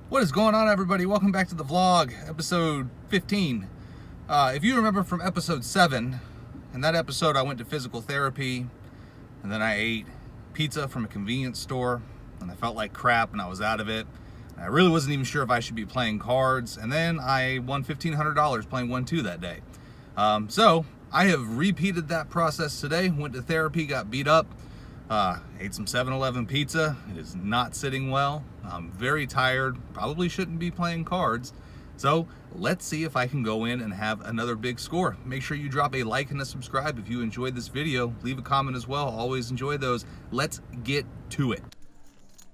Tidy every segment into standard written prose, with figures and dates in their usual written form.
What is going on, everybody? Welcome back to the vlog, episode 15. If you remember from episode 7, in that episode I went to physical therapy, and then I ate pizza from a convenience store, and I felt like crap and I was out of it. And I really wasn't even sure if I should be playing cards, and then I won $1,500 playing 1-2 that day. So I have repeated that process today, went to therapy, got beat up, ate some 7-Eleven pizza. It is not sitting well. I'm very tired, probably shouldn't be playing cards. So let's see if I can go in and have another big score. Make sure you drop a like and a subscribe if you enjoyed this video. Leave a comment as well, always enjoy those. Let's get to it.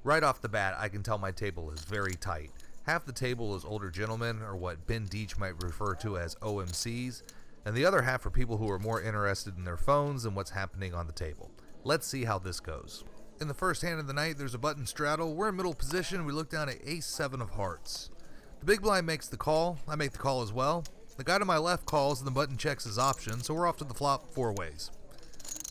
Right off the bat, I can tell my table is very tight. Half the table is older gentlemen, or what Ben Deach might refer to as OMCs, and the other half are people who are more interested in their phones and what's happening on the table. Let's see how this goes. In the first hand of the night, there's a button straddle. We're in middle position. We look down at ace-7 of hearts. The big blind makes the call. I make the call as well. The guy to my left calls, and the button checks his option, so we're off to the flop 4 ways.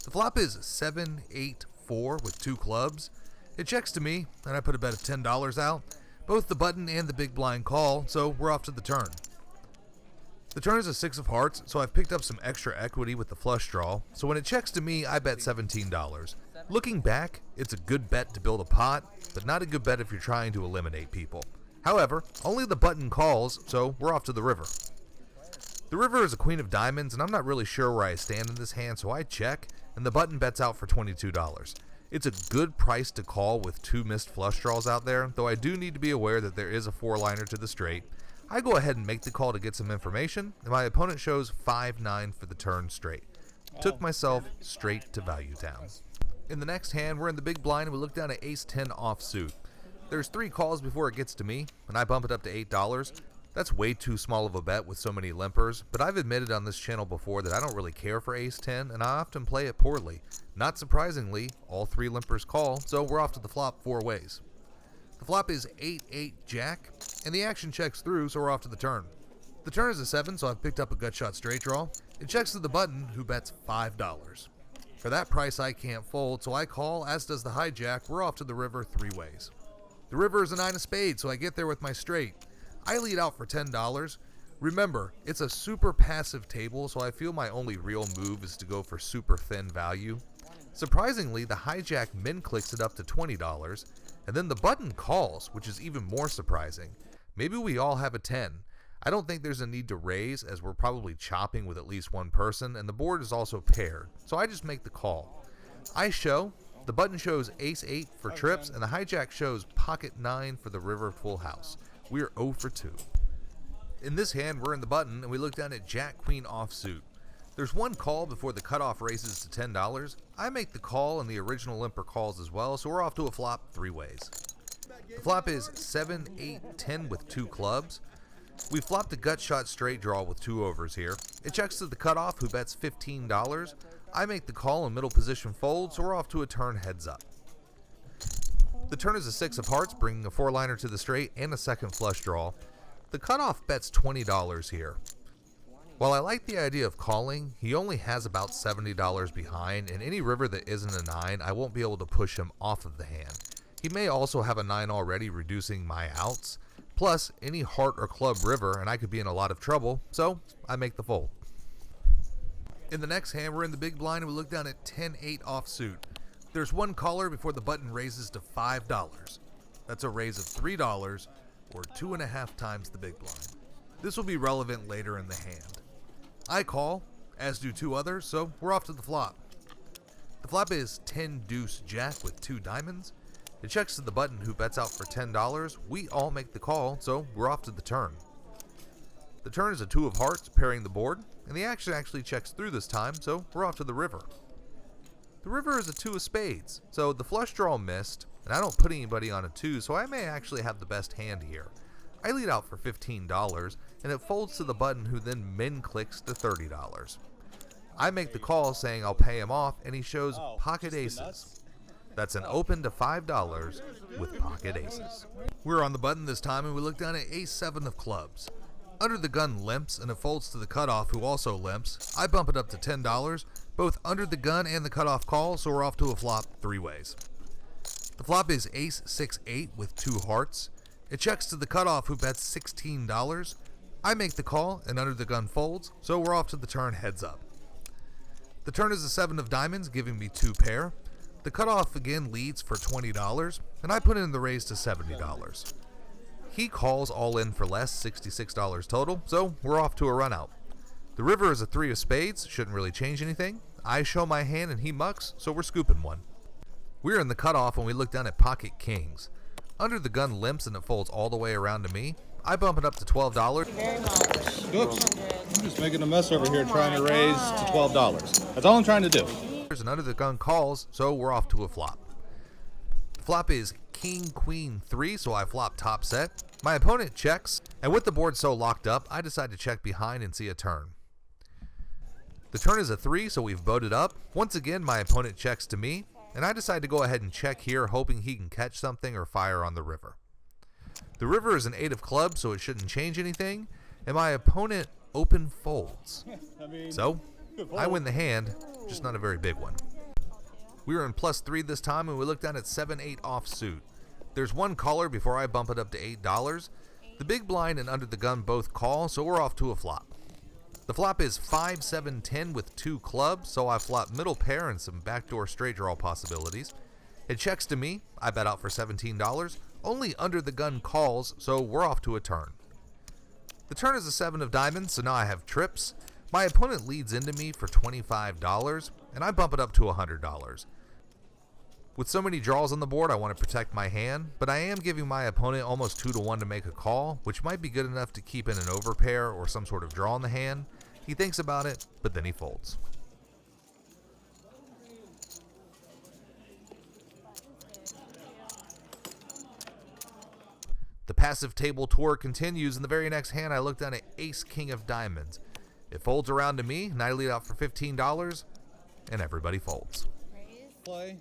The flop is 7-8-4 with 2 clubs. It checks to me, and I put a bet of $10 out. Both the button and the big blind call, so we're off to the turn. The turn is a 6 of hearts, so I've picked up some extra equity with the flush draw, so when it checks to me, I bet $17. Looking back, it's a good bet to build a pot, but not a good bet if you're trying to eliminate people. However, only the button calls, so we're off to the river. The river is a queen of diamonds, and I'm not really sure where I stand in this hand, so I check, and the button bets out for $22. It's a good price to call with 2 missed flush draws out there, though I do need to be aware that there is a 4-liner to the straight. I go ahead and make the call to get some information, and my opponent shows 5-9 for the turn straight. Took myself straight to Value Town. In the next hand, we're in the big blind, and we look down at ace-10 offsuit. There's 3 calls before it gets to me, and I bump it up to $8. That's way too small of a bet with so many limpers, but I've admitted on this channel before that I don't really care for ace-10, and I often play it poorly. Not surprisingly, all 3 limpers call, so we're off to the flop 4 ways. The flop is 8-8 jack, and the action checks through, so we're off to the turn. The turn is a 7, so I've picked up a gut shot straight draw. It checks to the button, who bets $5. For that price, I can't fold, so I call, as does the hijack. We're off to the river 3 ways. The river is a 9 of spades, so I get there with my straight. I lead out for $10. Remember, it's a super passive table, so I feel my only real move is to go for super thin value. Surprisingly, the hijack min clicks it up to $20, and then the button calls, which is even more surprising. Maybe we all have a 10. I don't think there's a need to raise, as we're probably chopping with at least one person, and the board is also paired, so I just make the call. I show, the button shows ace-8 for trips, and the hijack shows pocket 9 for the river full house. We're 0 for 2. In this hand, we're in the button, and we look down at jack-queen offsuit. There's 1 call before the cutoff raises to $10. I make the call, and the original limper calls as well, so we're off to a flop 3 ways. The flop is 7-8-10 with 2 clubs. We flopped a gut shot straight draw with 2 overs here. It checks to the cutoff, who bets $15. I make the call and middle position fold, so we're off to a turn heads up. The turn is a 6 of hearts, bringing a 4-liner to the straight and a second flush draw. The cutoff bets $20 here. While I like the idea of calling, he only has about $70 behind, and any river that isn't a 9, I won't be able to push him off of the hand. He may also have a 9 already, reducing my outs. Plus, any heart or club river, and I could be in a lot of trouble, so I make the fold. In the next hand, we're in the big blind, and we look down at 10-8 offsuit. There's 1 caller before the button raises to $5. That's a raise of $3, or 2.5 times the big blind. This will be relevant later in the hand. I call, as do 2 others, so we're off to the flop. The flop is 10 deuce jack with 2 diamonds. It checks to the button, who bets out for $10. We all make the call, so we're off to the turn. The turn is a 2 of hearts, pairing the board, and the action actually checks through this time, so we're off to the river. The river is a 2 of spades, so the flush draw missed, and I don't put anybody on a 2, so I may actually have the best hand here. I lead out for $15, and it folds to the button, who then min clicks to $30. I make the call saying I'll pay him off, and he shows pocket aces. That's an open to $5 with pocket aces. We're on the button this time, and we look down at ace-7 of clubs. Under the gun limps, and it folds to the cutoff, who also limps. I bump it up to $10. Both under the gun and the cutoff call, so we're off to a flop 3 ways. The flop is ace-6-8 with 2 hearts. It checks to the cutoff, who bets $16. I make the call, and under the gun folds, so we're off to the turn heads up. The turn is a 7 of diamonds, giving me 2 pair. The cutoff again leads for $20, and I put in the raise to $70. He calls all in for less, $66 total, so we're off to a run out. The river is a 3 of spades, shouldn't really change anything. I show my hand and he mucks, so we're scooping one. We're in the cutoff when we look down at pocket kings. Under the gun limps and it folds all the way around to me. I bump it up to $12. Very much. Oops. I'm just making a mess over here trying to raise to $12. That's all I'm trying to do. And under the gun calls, so we're off to a flop. The flop is king, queen, 3, so I flop top set. My opponent checks, and with the board so locked up, I decide to check behind and see a turn. The turn is a 3, so we've boated up. Once again, my opponent checks to me, and I decide to go ahead and check here, hoping he can catch something or fire on the river. The river is an 8 of clubs, so it shouldn't change anything, and my opponent open folds. So, I win the hand, just not a very big one. We were in +3 this time, and we looked down at 7-8 offsuit. There's one caller before I bump it up to $8. The big blind and under the gun both call, so we're off to a flop. The flop is 5-7-10 with 2 clubs, so I flop middle pair and some backdoor straight draw possibilities. It checks to me, I bet out for $17, only under the gun calls, so we're off to a turn. The turn is a 7 of diamonds, so now I have trips. My opponent leads into me for $25, and I bump it up to $100. With so many draws on the board, I want to protect my hand, but I am giving my opponent almost 2-1 to make a call, which might be good enough to keep in an overpair or some sort of draw in the hand. He thinks about it, but then he folds. The passive table tour continues. In the very next hand, I look down at ace king of diamonds. It folds around to me, and I lead out for $15, and everybody folds. Play.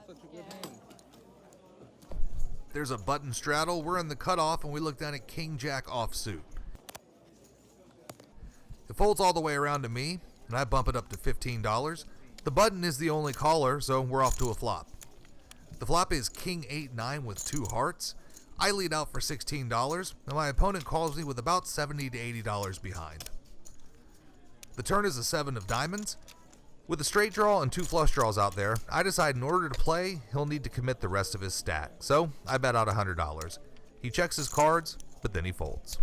Such a good hand. There's a button straddle. We're in the cutoff, and we look down at king jack offsuit. It folds all the way around to me, and I bump it up to $15. The button is the only caller, so we're off to a flop. The flop is king 8-9 with 2 hearts. I lead out for $16, and my opponent calls me with about $70 to $80 behind. The turn is a 7 of diamonds. With a straight draw and 2 flush draws out there, I decide in order to play, he'll need to commit the rest of his stack, so I bet out $100. He checks his cards, but then he folds.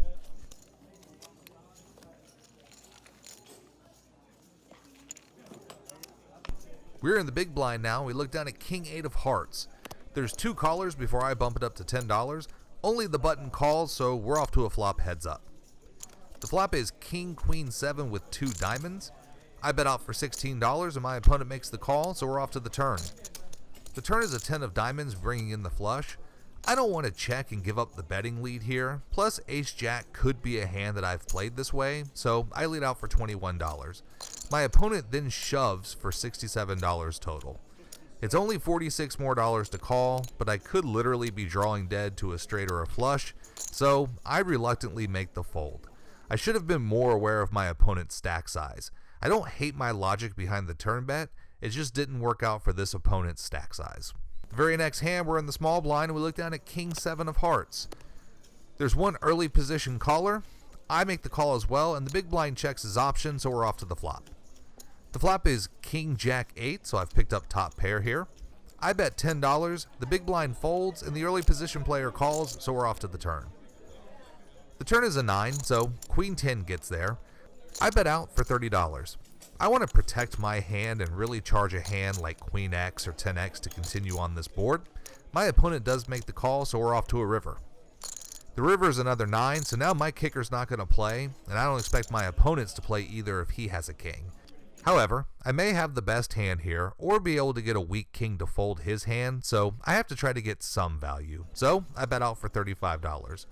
We're in the big blind now. We look down at king 8 of hearts. There's 2 callers before I bump it up to $10. Only the button calls, so we're off to a flop heads up. The flop is king queen 7 with 2 diamonds. I bet out for $16, and my opponent makes the call, so we're off to the turn. The turn is a 10 of diamonds, bringing in the flush. I don't want to check and give up the betting lead here, plus ace jack could be a hand that I've played this way, so I lead out for $21. My opponent then shoves for $67 total. It's only $46 more to call, but I could literally be drawing dead to a straight or a flush, so I reluctantly make the fold. I should have been more aware of my opponent's stack size. I don't hate my logic behind the turn bet, it just didn't work out for this opponent's stack size. The very next hand, we're in the small blind, and we look down at king 7 of hearts. There's one early position caller. I make the call as well, and the big blind checks his option, so we're off to the flop. The flop is king jack 8, so I've picked up top pair here. I bet $10, the big blind folds, and the early position player calls, so we're off to the turn. The turn is a 9, so queen 10 gets there. I bet out for $30. I want to protect my hand and really charge a hand like queen X or 10X to continue on this board. My opponent does make the call, so we're off to a river. The river is another 9, so now my kicker's not going to play, and I don't expect my opponents to play either if he has a king. However, I may have the best hand here, or be able to get a weak king to fold his hand, so I have to try to get some value. So I bet out for $35.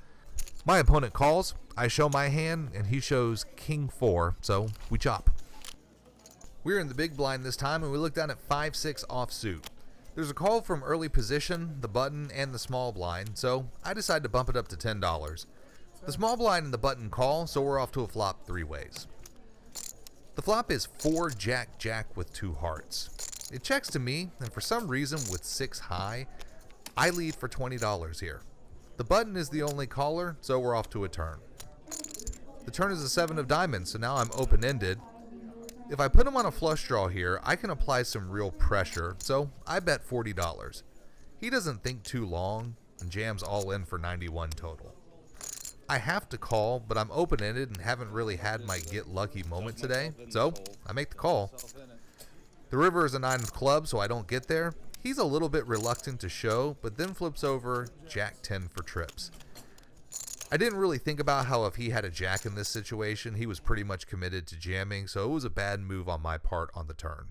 My opponent calls, I show my hand, and he shows king 4, so we chop. We're in the big blind this time, and we look down at 5-6 offsuit. There's a call from early position, the button, and the small blind, so I decide to bump it up to $10. The small blind and the button call, so we're off to a flop 3 ways. The flop is 4 jack-jack with 2 hearts. It checks to me, and for some reason with 6 high, I lead for $20 here. The button is the only caller, so we're off to a turn. The turn is a 7 of diamonds, so now I'm open-ended. If I put him on a flush draw here, I can apply some real pressure, so I bet $40. He doesn't think too long and jams all in for 91 total. I have to call, but I'm open-ended and haven't really had my get lucky moment today, so I make the call. The river is a 9 of clubs, so I don't get there. He's a little bit reluctant to show, but then flips over Jack 10 for trips. I didn't really think about how if he had a jack in this situation, he was pretty much committed to jamming, so it was a bad move on my part on the turn.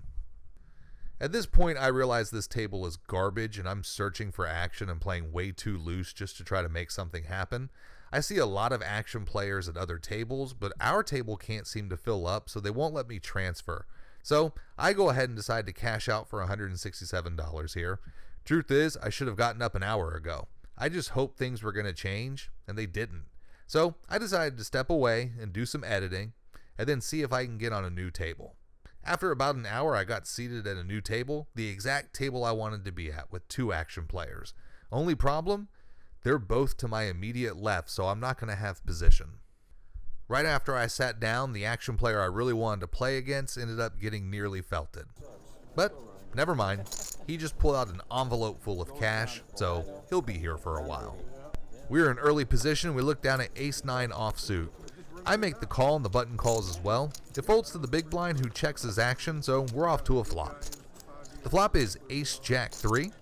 At this point, I realize this table is garbage and I'm searching for action and playing way too loose just to try to make something happen. I see a lot of action players at other tables, but our table can't seem to fill up, so they won't let me transfer. So I go ahead and decide to cash out for $167 here. Truth is, I should have gotten up an hour ago. I just hoped things were going to change, and they didn't. So I decided to step away and do some editing, and then see if I can get on a new table. After about an hour, I got seated at a new table, the exact table I wanted to be at, with 2 action players. Only problem? They're both to my immediate left, so I'm not going to have position. Right after I sat down, the action player I really wanted to play against ended up getting nearly felted. But never mind. He just pulled out an envelope full of cash, so he'll be here for a while. We're in early position. We look down at ace-9 offsuit. I make the call and the button calls as well. It folds to the big blind who checks his action, so we're off to a flop. The flop is ace-jack 3.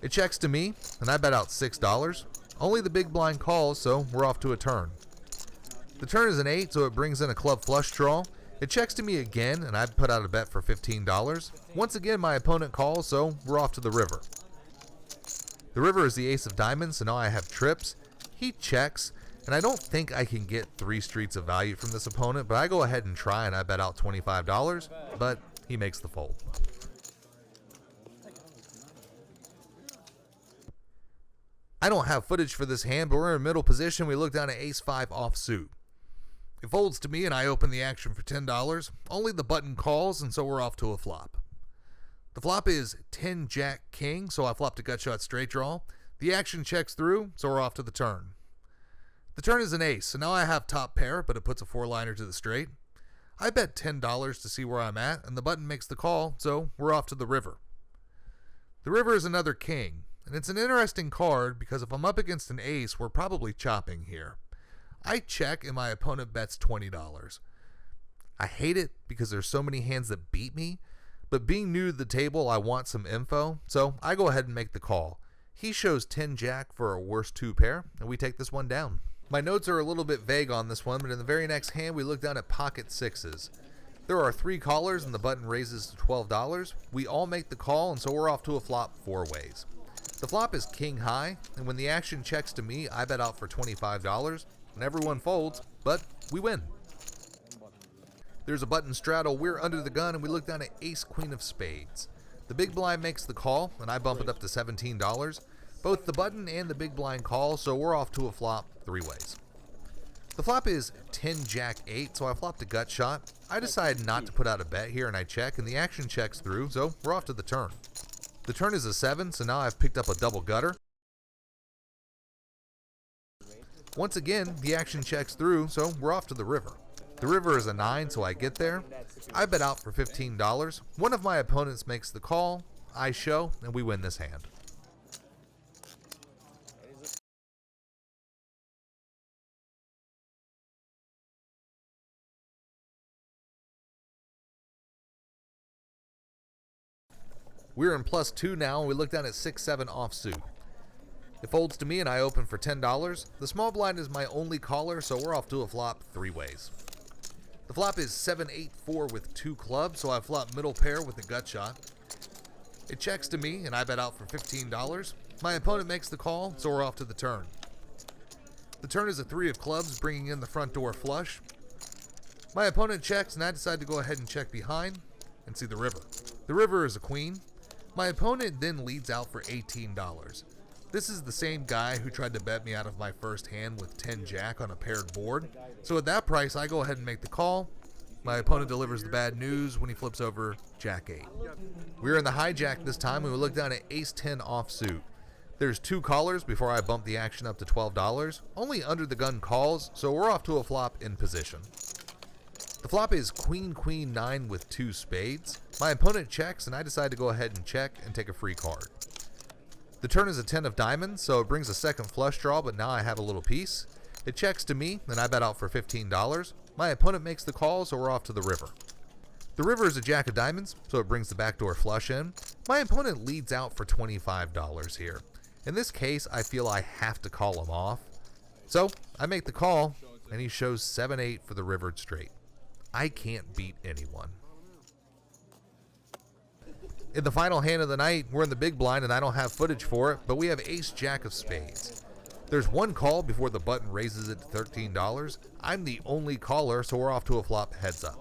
It checks to me, and I bet out $6. Only the big blind calls, so we're off to a turn. The turn is an 8, so it brings in a club flush draw. It checks to me again, and I put out a bet for $15. Once again, my opponent calls, so we're off to the river. The river is the ace of diamonds, so now I have trips. He checks, and I don't think I can get 3 streets of value from this opponent, but I go ahead and try, and I bet out $25, but he makes the fold. I don't have footage for this hand, but we're in middle position. We look down at ace-5 offsuit. It folds to me and I open the action for $10. Only the button calls, and so we're off to a flop. The flop is 10 Jack King, so I flop to gut shot straight draw. The action checks through, so we're off to the turn. The turn is an ace, so now I have top pair, but it puts a 4-liner to the straight. I bet $10 to see where I'm at, and the button makes the call, so we're off to the river. The river is another king, and it's an interesting card because if I'm up against an ace, we're probably chopping here. I check and my opponent bets $20. I hate it because there's so many hands that beat me, but being new to the table, I want some info, so I go ahead and make the call. He shows 10 Jack for a worst 2 pair, and we take this one down. My notes are a little bit vague on this one, but in the very next hand, we look down at pocket 6s. There are 3 callers, and the button raises to $12. We all make the call, and so we're off to a flop 4 ways. The flop is king high, and when the action checks to me, I bet out for $25, and everyone folds, but we win. There's a button straddle, we're under the gun, and we look down at ace queen of spades. The big blind makes the call, and I bump it up to $17. Both the button and the big blind call, so we're off to a flop 3 ways. The flop is 10 Jack 8, so I flop to gut shot. I decide not to put out a bet here, and I check, and the action checks through, so we're off to the turn. The turn is a 7, so now I've picked up a double gutter. Once again, the action checks through, so we're off to the river. The river is a 9, so I get there. I bet out for $15. One of my opponents makes the call, I show, and we win this hand. We're in +2 now, and we look down at 6-7 offsuit. It folds to me, and I open for $10. The small blind is my only caller, so we're off to a flop 3 ways. The flop is 7-8-4 with 2 clubs, so I flop middle pair with a gut shot. It checks to me, and I bet out for $15. My opponent makes the call, so we're off to the turn. The turn is a 3 of clubs, bringing in the front door flush. My opponent checks, and I decide to go ahead and check behind and see the river. The river is a queen. My opponent then leads out for $18. This is the same guy who tried to bet me out of my first hand with 10 Jack on a paired board. So at that price, I go ahead and make the call. My opponent delivers the bad news when he flips over Jack 8. We're in the hijack this time, and we look down at ace 10 offsuit. There's 2 callers before I bump the action up to $12. Only under the gun calls, so we're off to a flop in position. The flop is queen, queen, 9 with 2 spades. My opponent checks, and I decide to go ahead and check and take a free card. The turn is a 10 of diamonds, so it brings a second flush draw, but now I have a little piece. It checks to me, and I bet out for $15. My opponent makes the call, so we're off to the river. The river is a jack of diamonds, so it brings the backdoor flush in. My opponent leads out for $25 here. In this case, I feel I have to call him off. So I make the call, and he shows 7-8 for the rivered straight. I can't beat anyone. In the final hand of the night, we're in the big blind and I don't have footage for it, but we have ace-jack of spades. There's 1 call before the button raises it to $13. I'm the only caller, so we're off to a flop heads up.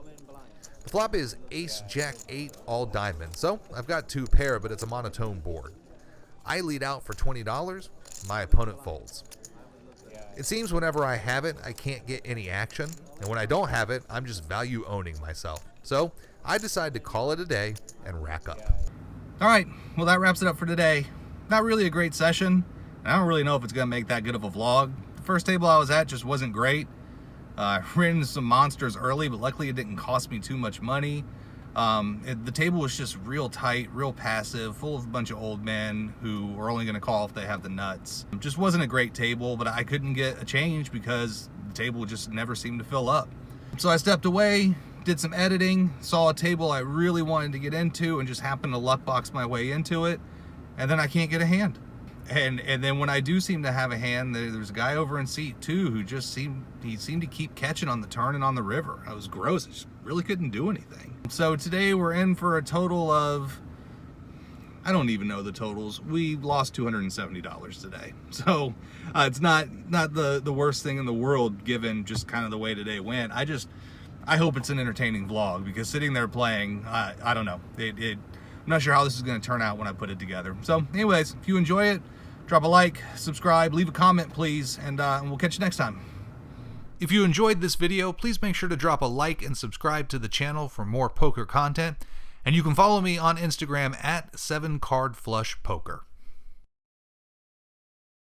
The flop is ace-jack-8 all diamond, so I've got 2 pair, but it's a monotone board. I lead out for $20. My opponent folds. It seems whenever I have it, I can't get any action, and when I don't have it, I'm just value owning myself. So I decide to call it a day and rack up. All right, well, that wraps it up for today. Not really a great session. I don't really know if it's gonna make that good of a vlog. The first table I was at just wasn't great. I ran into some monsters early, but luckily it didn't cost me too much money. The table was just real tight, real passive, full of a bunch of old men who are only gonna call if they have the nuts. It just wasn't a great table, but I couldn't get a change because the table just never seemed to fill up. So I stepped away, did some editing, saw a table I really wanted to get into and just happened to luck box my way into it, and then I can't get a hand. And then when I do seem to have a hand, there's a guy over in seat 2 who just seemed to keep catching on the turn and on the river. I was gross. I just really couldn't do anything. So today we're in for a total of, I don't even know the totals. We lost $270 today. So it's not the worst thing in the world given just kind of the way today went. I hope it's an entertaining vlog because sitting there playing, I don't know. I'm not sure how this is going to turn out when I put it together. So anyways, if you enjoy it, drop a like, subscribe, leave a comment, please, and we'll catch you next time. If you enjoyed this video, please make sure to drop a like and subscribe to the channel for more poker content. And you can follow me on Instagram at 7cardflushpoker.